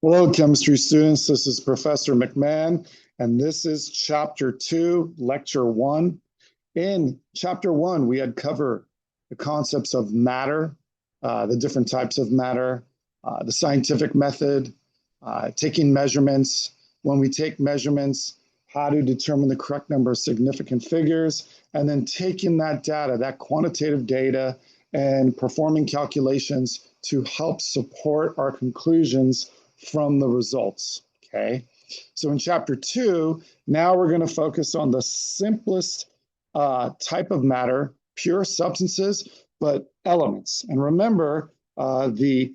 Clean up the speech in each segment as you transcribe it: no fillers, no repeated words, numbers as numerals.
Hello, chemistry students. This is Professor McMahon, and this is Chapter 2, Lecture 1. In Chapter 1, we had covered the concepts of matter, the different types of matter, the scientific method, taking measurements. When we take measurements, how to determine the correct number of significant figures, and then taking that data, that quantitative data, and performing calculations to help support our conclusions from the results, okay? So in Chapter 2, now we're going to focus on the simplest type of matter, pure substances, but elements. And remember, the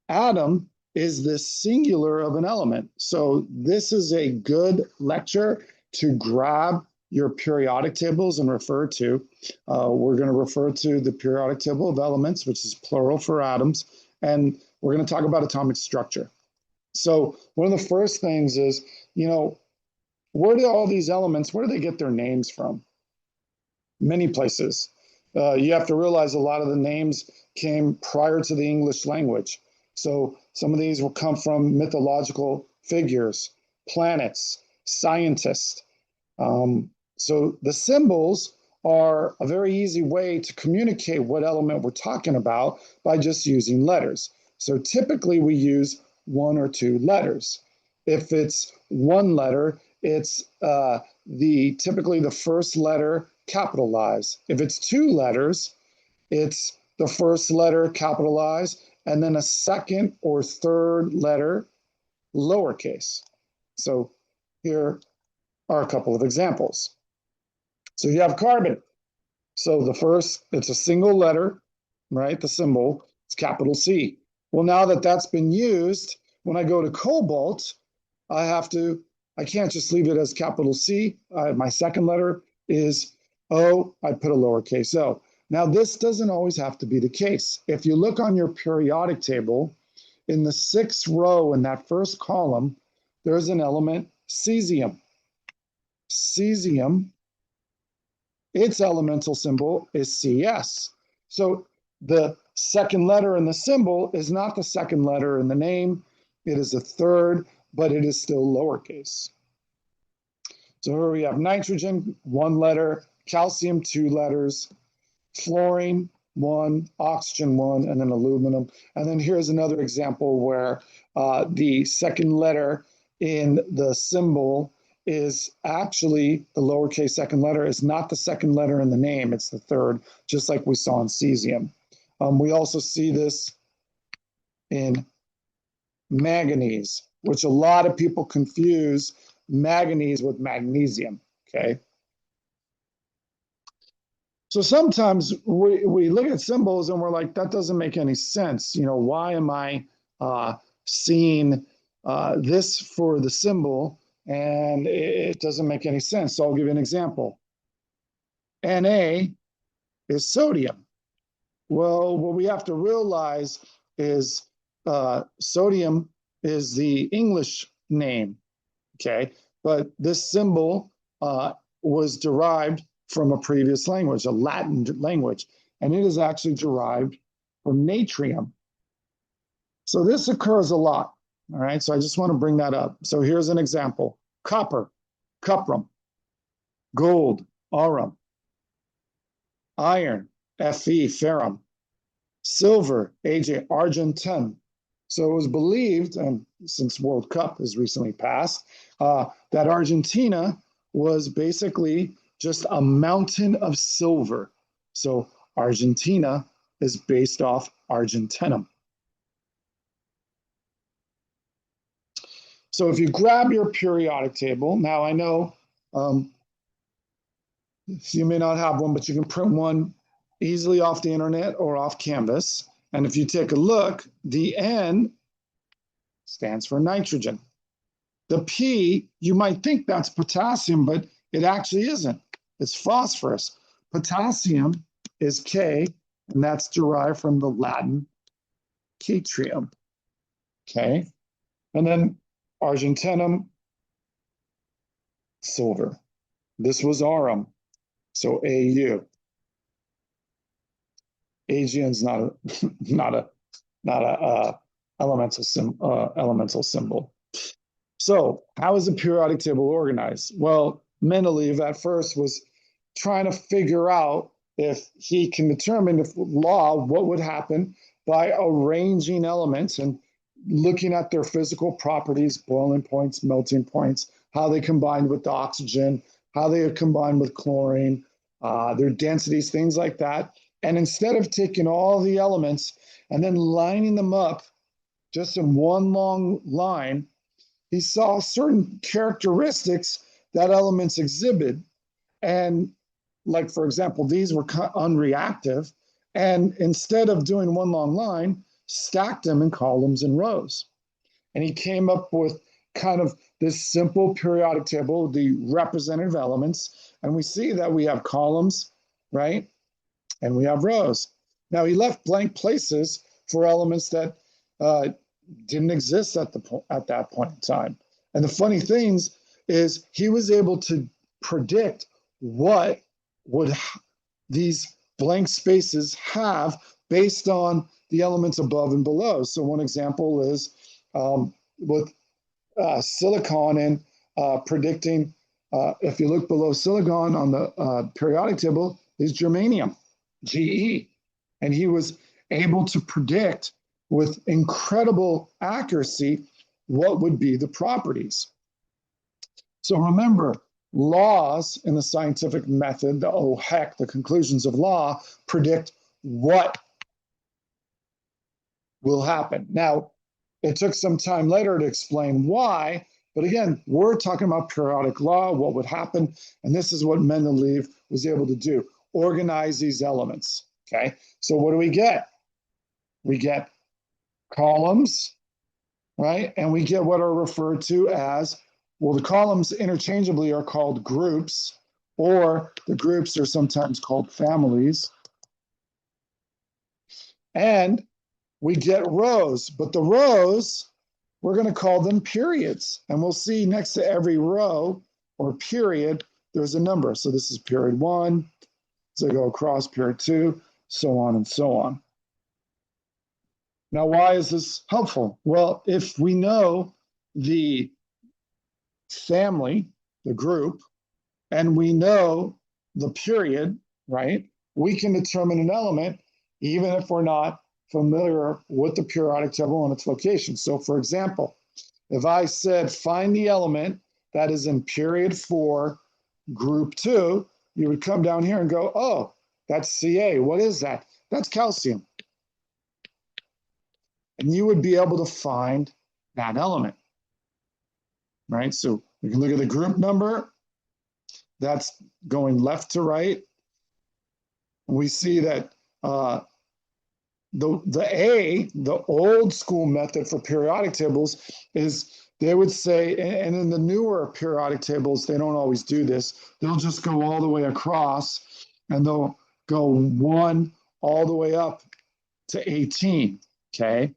atom is the singular of an element. So this is a good lecture to grab your periodic tables and refer to. We're going to refer to the periodic table of elements, which is plural for atoms, and we're going to talk about atomic structure. So one of the first things is, where do all these elements, where do they get their names from? Many places. You have to realize a lot of the names came prior to the English language. So some of these will come from mythological figures, planets, scientists. So the symbols are a very easy way to communicate what element we're talking about by just using letters. So typically we use one or two letters. If it's one letter, it's typically the first letter capitalized. If it's two letters, it's the first letter capitalized and then a second or third letter lowercase. So here are a couple of examples. So you have carbon. So the first, it's a single letter, right? The symbol, it's capital C. Well, now that that's been used, when I go to cobalt, I can't just leave it as capital C. My second letter is O, I put a lowercase o. Now, this doesn't always have to be the case. If you look on your periodic table, in the sixth row in that first column, there's an element, cesium. Cesium, its elemental symbol is CS. So the second letter in the symbol is not the second letter in the name. It is a third, but it is still lowercase. So here we have nitrogen, one letter, calcium, two letters, fluorine, one, oxygen, one, and then aluminum. And then here's another example where the second letter in the symbol is actually the lowercase second letter is not the second letter in the name, it's the third, just like we saw in cesium. We also see this in manganese, which a lot of people confuse manganese with magnesium, okay? So sometimes we look at symbols and we're like, that doesn't make any sense. Why am I seeing this for the symbol and it doesn't make any sense? So I'll give you an example. Na is sodium. Well, what we have to realize is sodium is the English name, okay? But this symbol was derived from a previous language, a Latin language, and it is actually derived from natrium. So this occurs a lot, all right? So I just want to bring that up. So here's an example. Copper, cuprum. Gold, aurum. Iron, Fe, ferrum. Silver, AJ, argentum. So it was believed, and since World Cup has recently passed, that Argentina was basically just a mountain of silver. So Argentina is based off Argentinum. So if you grab your periodic table, now I know you may not have one, but you can print one easily off the internet or off Canvas. And if you take a look, the N stands for nitrogen. The P, you might think that's potassium, but it actually isn't. It's phosphorus. Potassium is K, and that's derived from the Latin catrium. Okay. And then argentinum, silver. This was aurum, so AU. Aegean's not a elemental symbol. So how is a periodic table organized? Well, Mendeleev at first was trying to figure out if he can determine if law, what would happen by arranging elements and looking at their physical properties, boiling points, melting points, how they combine with the oxygen, how they combine with chlorine, their densities, things like that. And instead of taking all the elements and then lining them up just in one long line, he saw certain characteristics that elements exhibit. And like, for example, these were unreactive. And instead of doing one long line, stacked them in columns and rows. And he came up with kind of this simple periodic table, the representative elements. And we see that we have columns, right? And we have rows. Now he left blank places for elements that didn't exist at that point in time. And the funny things is he was able to predict what would these blank spaces have based on the elements above and below. So one example is with silicon and predicting, if you look below silicon on the periodic table, is germanium, Ge. And he was able to predict with incredible accuracy what would be the properties. So remember, laws in the scientific method, the conclusions of law, predict what will happen. Now, it took some time later to explain why, but again, we're talking about periodic law, what would happen, and this is what Mendeleev was able to do, organize these elements, okay? So what do we get? We get columns, right? And we get what are referred to as, well, the columns interchangeably are called groups, or the groups are sometimes called families. And we get rows, but the rows, we're going to call them periods. And we'll see next to every row or period, there's a number. So this is period 1, so I go across period 2, so on and so on. Now, why is this helpful? Well, if we know the family, the group, and we know the period, right, we can determine an element even if we're not familiar with the periodic table and its location. So, for example, if I said find the element that is in period 4, group 2, you would come down here and go, oh, that's Ca. What is that? That's calcium. And you would be able to find that element, right? So we can look at the group number. That's going left to right. We see that the old school method for periodic tables is they would say, and in the newer periodic tables, they don't always do this. They'll just go all the way across and they'll go 1 all the way up to 18, okay?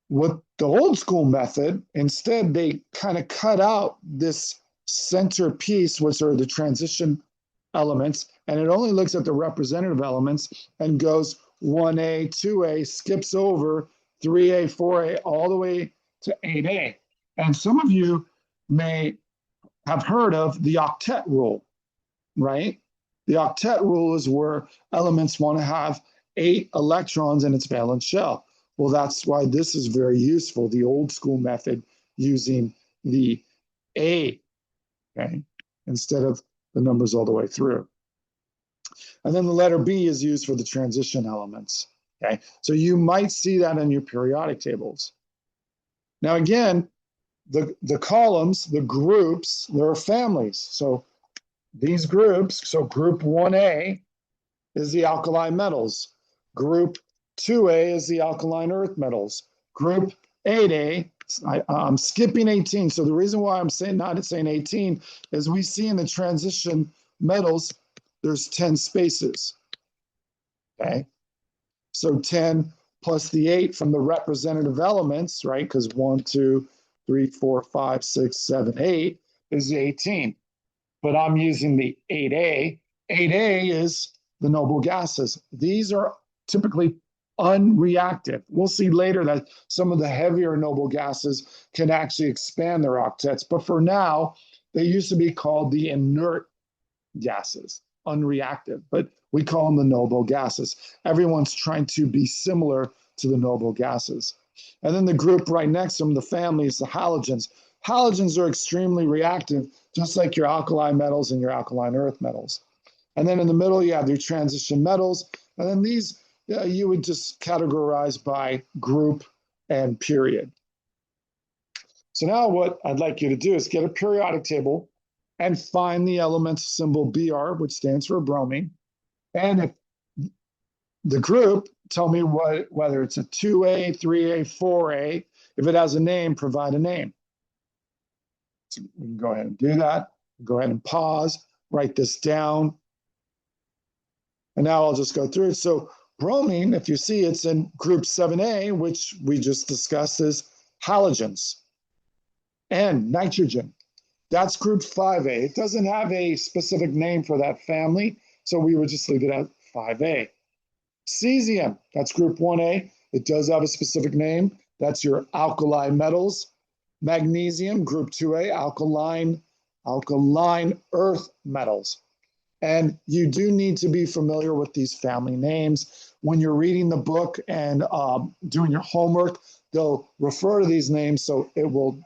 With the old school method, instead, they kind of cut out this center piece, which are the transition elements, and it only looks at the representative elements and goes 1A, 2A, skips over 3A, 4A, all the way to 8A. And some of you may have heard of the octet rule, right? The octet rule is where elements want to have 8 electrons in its valence shell. Well, that's why this is very useful, the old school method using the A, okay, instead of the numbers all the way through. And then the letter B is used for the transition elements, okay? So you might see that in your periodic tables. Now, again, the columns, the groups, there are families. So these groups, so group 1A is the alkali metals. Group 2A is the alkaline earth metals. Group 8A, I'm skipping 18. So the reason why I'm not saying 18 is we see in the transition metals, there's 10 spaces, okay? So 10 plus the 8 from the representative elements, right? Because 1, 2, 3, 4, 5, 6, 7, 8 is the 18. But I'm using the 8A. 8A is the noble gases. These are typically unreactive. We'll see later that some of the heavier noble gases can actually expand their octets, but for now, they used to be called the inert gases, unreactive, but we call them the noble gases. Everyone's trying to be similar to the noble gases. And then the group right next to them, the family, is the halogens. Halogens are extremely reactive, just like your alkali metals and your alkaline earth metals. And then in the middle, you have your transition metals. And then these you would just categorize by group and period. So now what I'd like you to do is get a periodic table and find the element symbol Br, which stands for bromine. And if the group, tell me whether it's a 2A, 3A, 4A. If it has a name, provide a name. So we can go ahead and do that. Go ahead and pause, write this down. And now I'll just go through it. So bromine, if you see, it's in group 7A, which we just discussed as halogens. And nitrogen, that's group 5A. It doesn't have a specific name for that family, so we would just leave it at 5A. Cesium, that's group 1A. It does have a specific name. That's your alkali metals. Magnesium, group 2A, alkaline earth metals. And you do need to be familiar with these family names. When you're reading the book and doing your homework, they'll refer to these names, so it will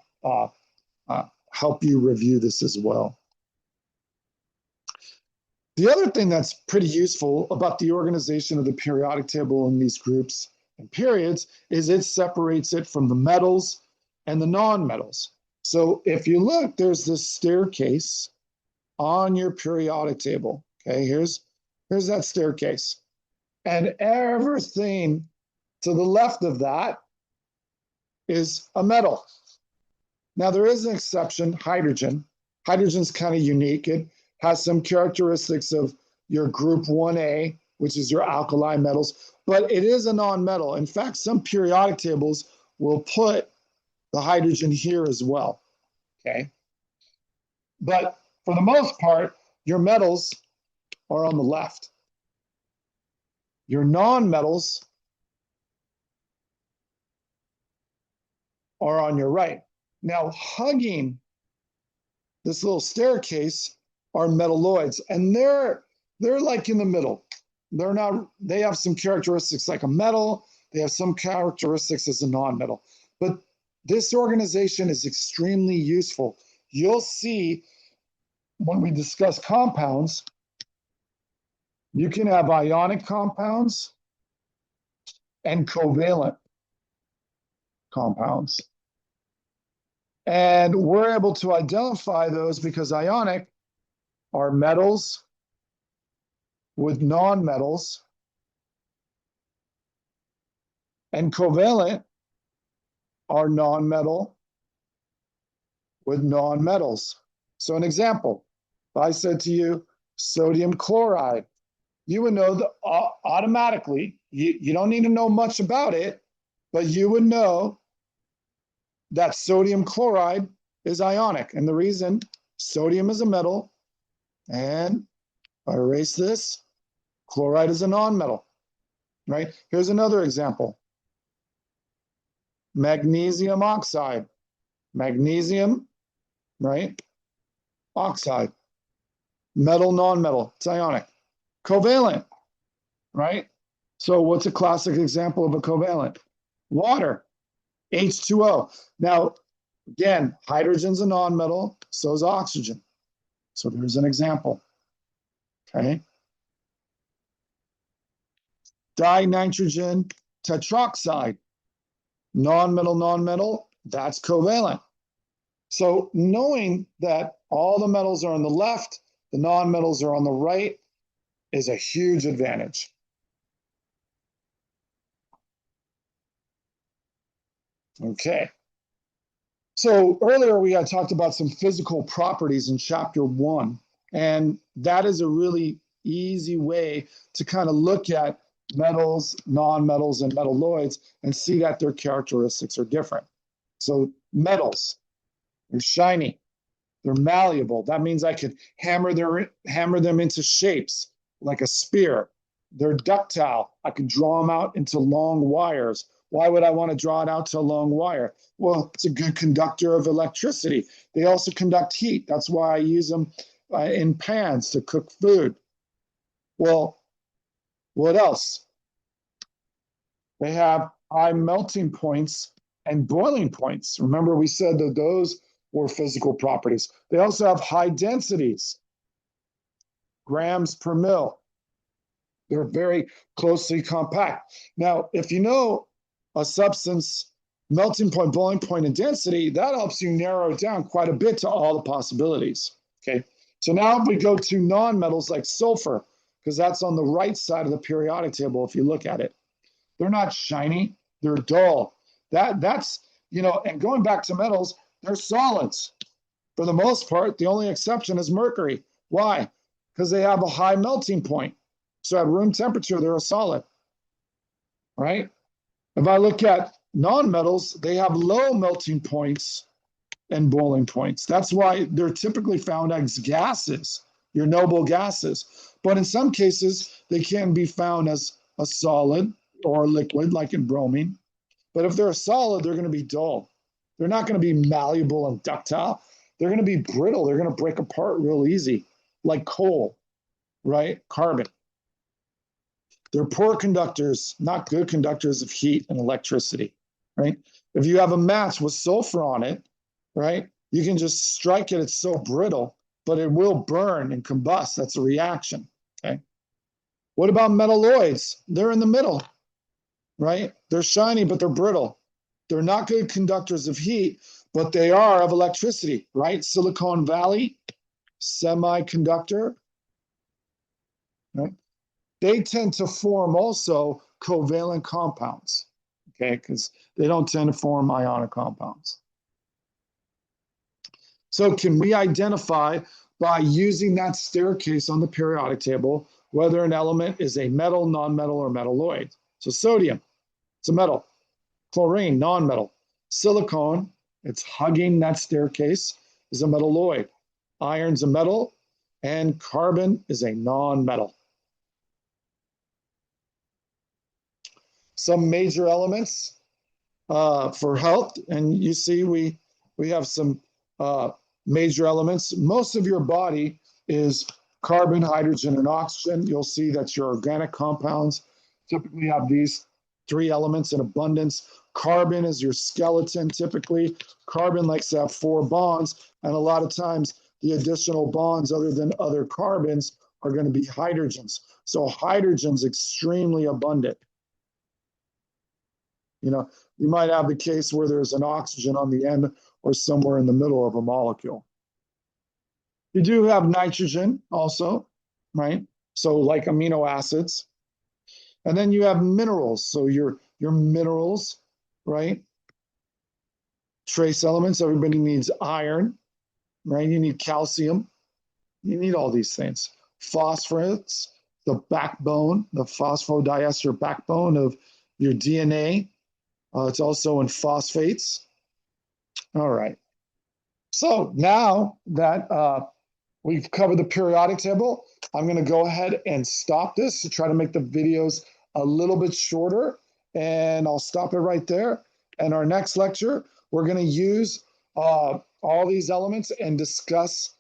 help you review this as well. The other thing that's pretty useful about the organization of the periodic table in these groups and periods is it separates it from the metals and the non-metals. So if you look, there's this staircase on your periodic table. Okay, here's that staircase. And everything to the left of that is a metal. Now there is an exception, hydrogen. Hydrogen's kind of unique. It has some characteristics of your group 1A, which is your alkali metals, but it is a non-metal. In fact, some periodic tables will put the hydrogen here as well, okay? But for the most part, your metals are on the left. Your non-metals are on your right. Now, hugging this little staircase are metalloids, and they're like in the middle. They have some characteristics like a metal, they have some characteristics as a non-metal. But this organization is extremely useful. You'll see when we discuss compounds, you can have ionic compounds and covalent compounds. And we're able to identify those because ionic are metals with non-metals, and covalent are non-metal with non-metals. So an example, if I said to you, sodium chloride, you would know that automatically, you don't need to know much about it, but you would know that sodium chloride is ionic. And the reason, sodium is a metal, and if I erase this, chloride is a non-metal, right? Here's another example. Magnesium oxide. Magnesium, right? Oxide. Metal, non-metal, it's ionic. Covalent, right? So what's a classic example of a covalent? Water, H2O. Now, again, hydrogen's a non-metal, so is oxygen. So there's an example, okay? Dinitrogen tetroxide, non-metal, non-metal, that's covalent. So knowing that all the metals are on the left, the non-metals are on the right, is a huge advantage. Okay. So earlier we had talked about some physical properties in chapter 1, and that is a really easy way to kind of look at metals, non-metals, and metalloids and see that their characteristics are different. So metals, they're shiny, they're malleable. That means I could hammer them into shapes like a spear, They're ductile. I can draw them out into long wires. Why would I want to draw it out to a long wire? Well, it's a good conductor of electricity. They also conduct heat. That's why I use them in pans to cook food. Well, what else? They have high melting points and boiling points. Remember, we said that those were physical properties. They also have high densities, grams per mil. They're very closely compact. Now, if you know a substance melting point, boiling point, and density, that helps you narrow it down quite a bit to all the possibilities. Okay, so now if we go to non-metals like sulfur, because that's on the right side of the periodic table if you look at it. They're not shiny, they're dull. That's, you know, and going back to metals, they're solids. For the most part, the only exception is mercury. Why? Because they have a high melting point. So at room temperature, they're a solid, right? If I look at non-metals, they have low melting points and boiling points. That's why they're typically found as gases, your noble gases. But in some cases, they can be found as a solid or a liquid, like in bromine. But if they're a solid, they're going to be dull. They're not going to be malleable and ductile. They're going to be brittle. They're going to break apart real easy, like coal, right? Carbon. They're poor conductors, not good conductors of heat and electricity, right? If you have a match with sulfur on it, right, you can just strike it. It's so brittle, but it will burn and combust. That's a reaction, okay? What about metalloids? They're in the middle, right? They're shiny, but they're brittle. They're not good conductors of heat, but they are of electricity, right? Silicon Valley, semiconductor, right? They tend to form also covalent compounds, okay? Because they don't tend to form ionic compounds. So can we identify by using that staircase on the periodic table whether an element is a metal, non-metal, or metalloid? So sodium, it's a metal. Chlorine, non-metal. Silicon, it's hugging that staircase, is a metalloid. Iron's a metal, and carbon is a non-metal. Some major elements for health, and you see we have some major elements. Most of your body is carbon, hydrogen, and oxygen. You'll see that your organic compounds typically have these three elements in abundance. Carbon is your skeleton typically. Carbon likes to have 4 bonds, and a lot of times the additional bonds other than other carbons are going to be hydrogens. So hydrogen's extremely abundant. You know, you might have the case where there's an oxygen on the end or somewhere in the middle of a molecule. You do have nitrogen also, right? So like amino acids. And then you have minerals. So your minerals, right? Trace elements. Everybody needs iron, right? You need calcium. You need all these things. Phosphorus, the backbone, the phosphodiester backbone of your DNA. It's also in phosphates. All right. So now that we've covered the periodic table, I'm going to go ahead and stop this to try to make the videos a little bit shorter. And I'll stop it right there. And our next lecture, we're going to use all these elements and discuss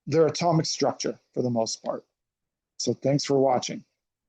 their atomic structure for the most part. So thanks for watching.